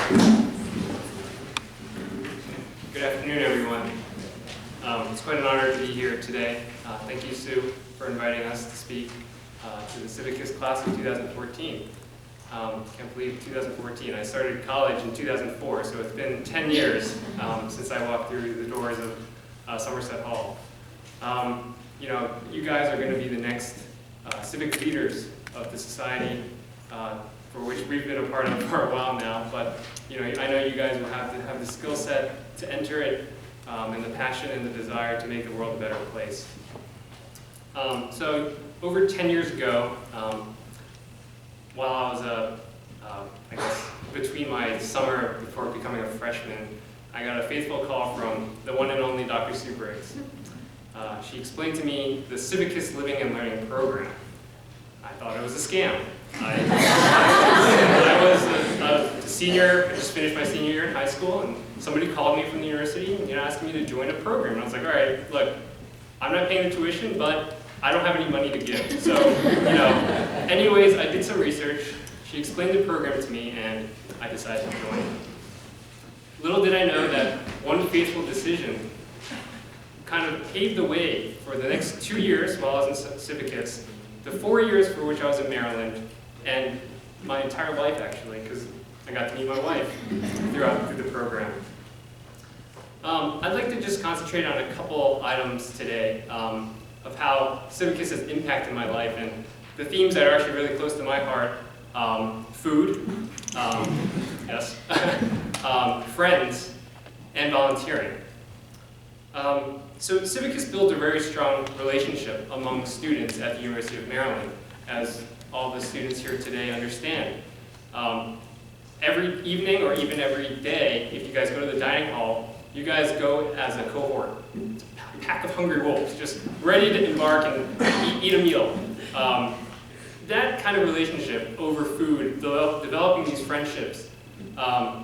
Good afternoon, everyone. It's quite an honor to be here today. Thank you, Sue, for inviting us to speak to the CIVICUS class of 2014. Can't believe 2014. I started college in 2004, so it's been 10 years since I walked through the doors of Somerset Hall. You know, you guys are going to be the next civic leaders of the society, for which we've been a part of for a while now. But you know, I know you guys will have to have the skill set to enter it, and the passion and the desire to make the world a better place. So over 10 years ago, while I was I guess between my summer before becoming a freshman, I got a faithful call from the one and only Dr. Sue Briggs. She explained to me the CIVICUS Living and Learning program. I thought it was a scam. I was a senior, I just finished my senior year in high school, and somebody called me from the university and asking me to join a program. And I was like, all right, look, I'm not paying the tuition, but I don't have any money to give. So, anyways, I did some research. She explained the program to me, and I decided to join. Little did I know that one faithful decision kind of paved the way for the next 2 years while I was in CIVICUS, the 4 years for which I was in Maryland, and my entire life, actually, because I got to meet my wife through the program. I'd like to just concentrate on a couple items today of how CIVICUS has impacted my life, and the themes that are actually really close to my heart: food, yes, friends, and volunteering. So CIVICUS builds a very strong relationship among students at the University of Maryland, as all the students here today understand. Every evening or even every day, if you guys go to the dining hall, you guys go as a cohort. It's a pack of hungry wolves, just ready to embark and eat a meal. That kind of relationship over food, developing these friendships,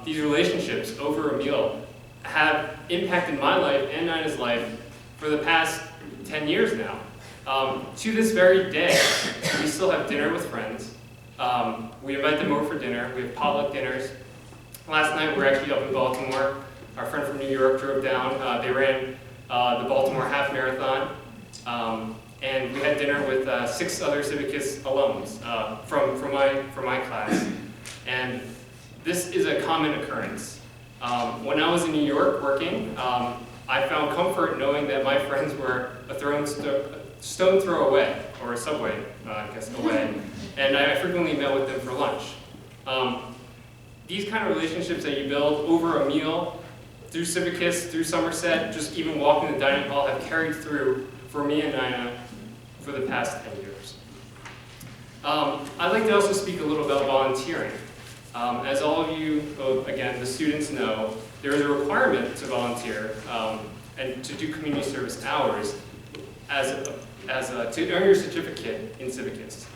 these relationships over a meal, have impacted my life and Naina's life for the past 10 years now. To this very day, we still have dinner with friends. We invite them over for dinner. We have potluck dinners. Last night we were actually up in Baltimore. Our friend from New York drove down. They ran the Baltimore Half Marathon. And we had dinner with 6 other CIVICUS alums from my class. And this is a common occurrence. When I was in New York working, I found comfort knowing that my friends were a stone throw away, or a subway, I guess, away, and I frequently met with them for lunch. These kind of relationships that you build over a meal, through CIVICUS, through Somerset, just even walking the dining hall, have carried through for me and Naina for the past 10 years. I'd like to also speak a little about volunteering. As all of you, again, the students know, there is a requirement to volunteer and to do community service hours to earn your certificate in CIVICUS.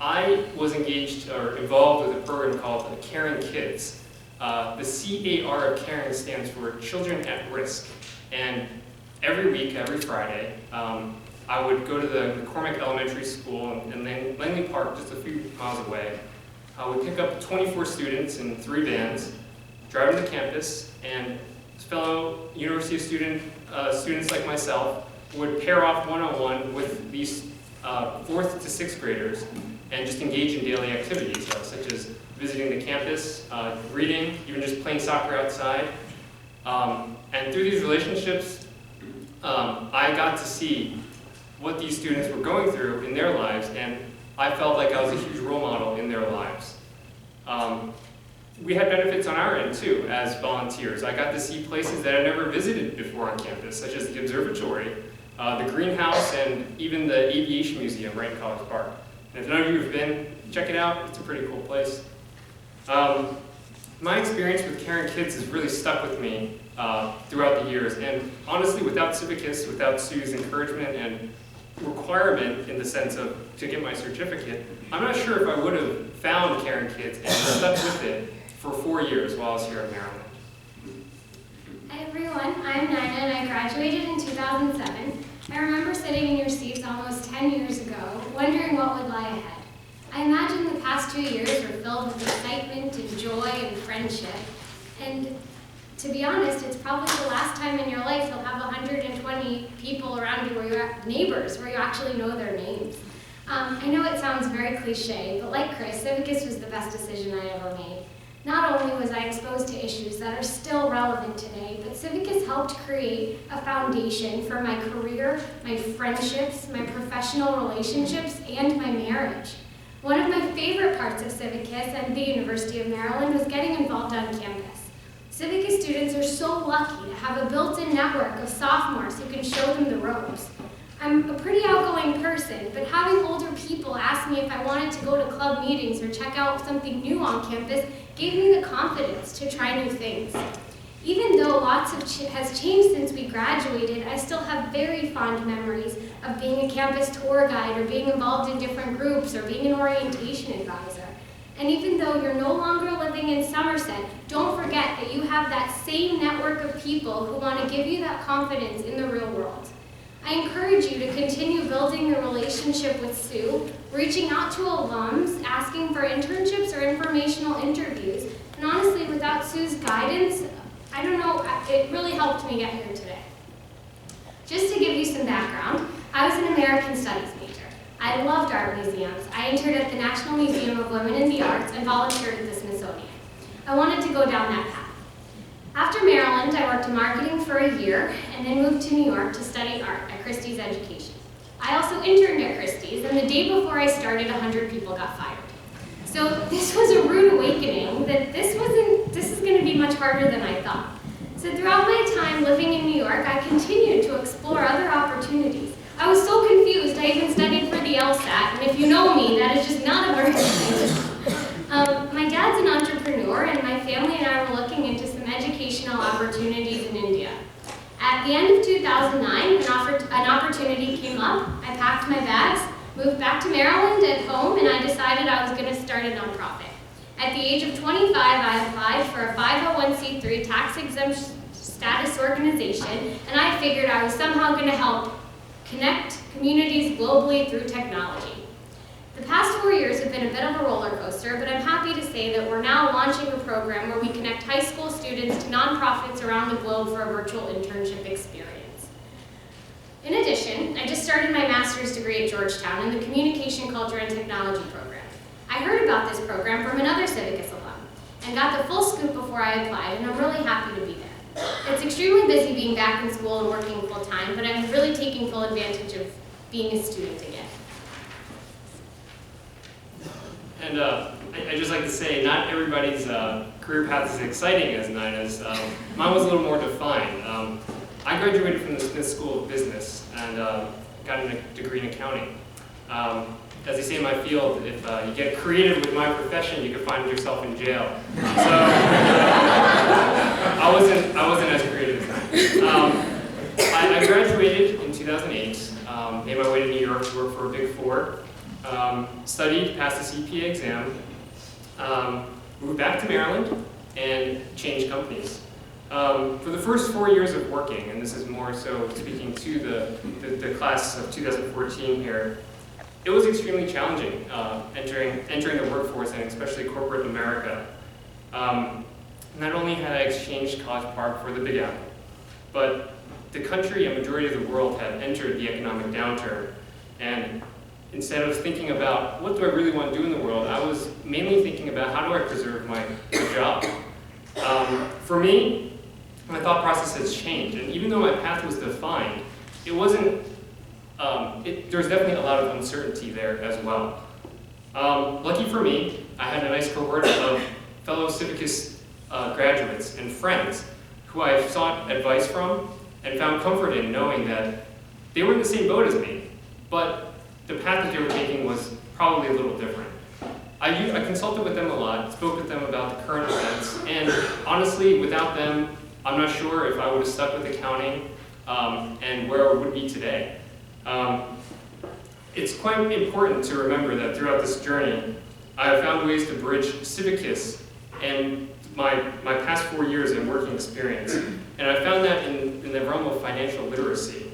I was engaged or involved with a program called Caring Kids. The CAR of Caring stands for Children at Risk. And every week, every Friday, I would go to the McCormick Elementary School in Langley Park, just a few miles away. I would pick up 24 students in 3 vans, drive them to campus, and fellow university students like myself would pair off one-on-one with these 4th to 6th graders and just engage in daily activities, such as visiting the campus, reading, even just playing soccer outside. And through these relationships, I got to see what these students were going through in their lives, and I felt like I was a huge role model in their lives. We had benefits on our end too, as volunteers. I got to see places that I never visited before on campus, such as the observatory, the greenhouse, and even the aviation museum right in College Park. And if none of you have been, check it out. It's a pretty cool place. My experience with Caring Kids has really stuck with me throughout the years. And honestly, without CIVICUS, without Sue's encouragement and requirement in the sense of to get my certificate, I'm not sure if I would have found Caring Kids and stuck with it for 4 years while I was here in Maryland. Hi everyone, I'm Naina and I graduated in 2007. I remember sitting in your seats almost 10 years ago, wondering what would lie ahead. I imagine the past 2 years were filled with excitement and joy and friendship. And to be honest, it's probably the last time in your life you'll have 120 people around you, where you're neighbors, where you actually know their names. I know it sounds very cliche, but like Chris, CIVICUS was the best decision I ever made. Not only was I exposed to issues that are still relevant today, but CIVICUS helped create a foundation for my career, my friendships, my professional relationships, and my marriage. One of my favorite parts of CIVICUS and the University of Maryland was getting involved on campus. CIVICUS students are so lucky to have a built-in network of sophomores who can show them the ropes. I'm a pretty outgoing person, but having older people ask me if I wanted to go to club meetings or check out something new on campus gave me the confidence to try new things. Even though lots has changed since we graduated, I still have very fond memories of being a campus tour guide or being involved in different groups or being an orientation advisor. And even though you're no longer living in Somerset, don't forget that you have that same network of people who want to give you that confidence in the real world. I encourage you to continue building your relationship with Sue, reaching out to alums, asking for internships or informational interviews. And honestly, without Sue's guidance, I don't know, it really helped me get here today. Just to give you some background, I was an American Studies major. I loved art museums. I interned at the National Museum of Women in the Arts and volunteered at the Smithsonian. I wanted to go down that path. After Maryland, I worked in marketing for a year and then moved to New York to study art at Christie's Education. I also interned at Christie's, and the day before I started, 100 people got fired. So this was a rude awakening that this is going to be much harder than I thought. So throughout my time living in New York, I continued to explore other opportunities. I was so confused, I even studied for the LSAT, and if you know me, that is just not a very good thing. My dad's an entrepreneur, and my family and I were looking into some educational opportunities in India. At the end of 2009, an opportunity came up. I packed my bags, moved back to Maryland at home, and I decided I was going to start a nonprofit. At the age of 25, I applied for a 501c3 tax-exempt status organization, and I figured I was somehow going to help connect communities globally through technology. The past 4 years have been a bit of a roller coaster, but I'm happy to say that we're now launching a program where we connect high school students to nonprofits around the globe for a virtual internship experience. In addition, I just started my master's degree at Georgetown in the Communication, Culture, and Technology program. I heard about this program from another CIVICUS alum and got the full scoop before I applied, and I'm really happy to be there. It's extremely busy being back in school and working full-time, but I'm really taking full advantage of being a student again. And I'd just like to say, not everybody's career path is as exciting as Naina's. Mine was a little more defined. I graduated from the Smith School of Business and got a degree in accounting. As they say in my field, if you get creative with my profession, you can find yourself in jail. So I wasn't as creative as that. I graduated in 2008, made my way to New York to work for a Big Four. Studied, passed the CPA exam, moved back to Maryland, and changed companies. For the first 4 years of working, and this is more so speaking to the class of 2014 here, it was extremely challenging entering the workforce, and especially corporate America. Not only had I exchanged College Park for the Big Apple, but the country and majority of the world had entered the economic downturn, and instead of thinking about what do I really want to do in the world, I was mainly thinking about how do I preserve my job. For me, my thought process has changed, and even though my path was defined, it wasn't, there was definitely a lot of uncertainty there as well. Lucky for me, I had a nice cohort of fellow CIVICUS graduates and friends who I sought advice from and found comfort in knowing that they were in the same boat as me, but the path that they were taking was probably a little different. I consulted with them a lot, spoke with them about the current events, and honestly, without them, I'm not sure if I would have stuck with accounting and where I would be today. It's quite important to remember that throughout this journey, I have found ways to bridge CIVICUS and my past 4 years in working experience, and I found that in the realm of financial literacy.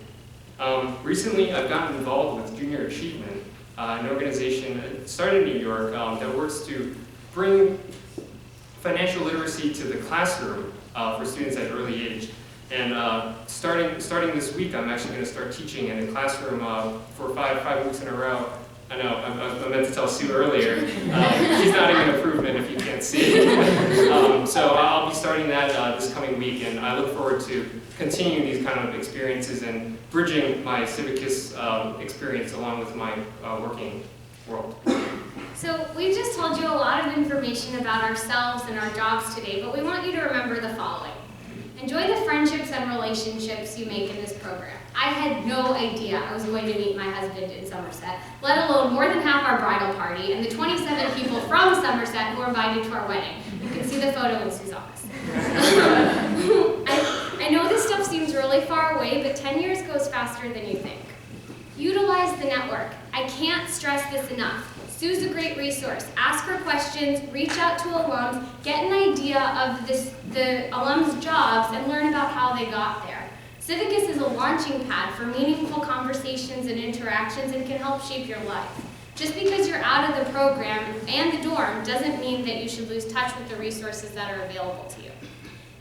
Recently, I've gotten involved with junior achievement, an organization started in New York that works to bring financial literacy to the classroom for students at an early age. And starting this week, I'm actually going to start teaching in the classroom for five weeks in a row. I know, I meant to tell Sue earlier. She's nodding an improvement if you can't see. So I'll be starting that this coming week, and I look forward to continuing these kind of experiences and bridging my CIVICUS experience along with my working world. So we've just told you a lot of information about ourselves and our jobs today, but we want you to remember the following. Enjoy the friendships and relationships you make in this program. I had no idea I was going to meet my husband in Somerset, let alone more than half our bridal party and the 27 people from Somerset who were invited to our wedding. You can see the photo in Sue's office. I know this stuff seems really far away, but 10 years goes faster than you think. Utilize the network. I can't stress this enough. Sue's a great resource. Ask her questions, reach out to alums, get an idea of the alums' jobs, and learn about how they got there. CIVICUS is a launching pad for meaningful conversations and interactions and can help shape your life. Just because you're out of the program and the dorm doesn't mean that you should lose touch with the resources that are available to you.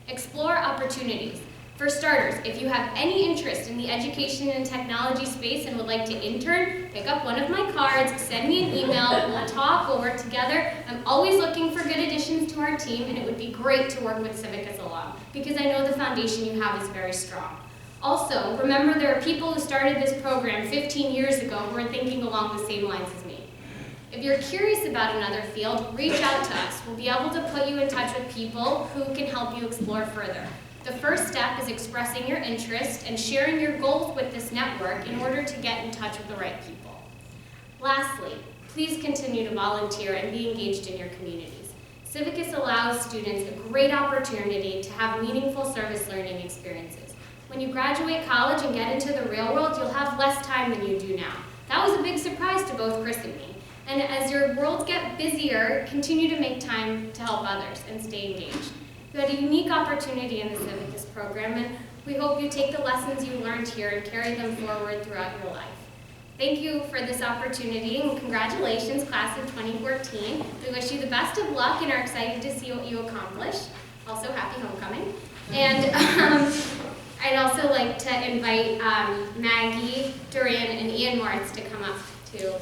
Explore opportunities. For starters, if you have any interest in the education and technology space and would like to intern, pick up one of my cards, send me an email, we'll talk, we'll work together. I'm always looking for good additions to our team, and it would be great to work with CIVICUS alum because I know the foundation you have is very strong. Also, remember there are people who started this program 15 years ago who are thinking along the same lines as me. If you're curious about another field, reach out to us. We'll be able to put you in touch with people who can help you explore further. The first step is expressing your interest and sharing your goals with this network in order to get in touch with the right people. Lastly, please continue to volunteer and be engaged in your communities. CIVICUS allows students a great opportunity to have meaningful service learning experiences. When you graduate college and get into the real world, you'll have less time than you do now. That was a big surprise to both Chris and me. And as your worlds get busier, continue to make time to help others and stay engaged. You had a unique opportunity in the CIVICUS program, and we hope you take the lessons you learned here and carry them forward throughout your life. Thank you for this opportunity, and congratulations, class of 2014. We wish you the best of luck and are excited to see what you accomplish. Also, happy homecoming. And I'd also like to invite Maggie, Duran, and Ian Moritz to come up to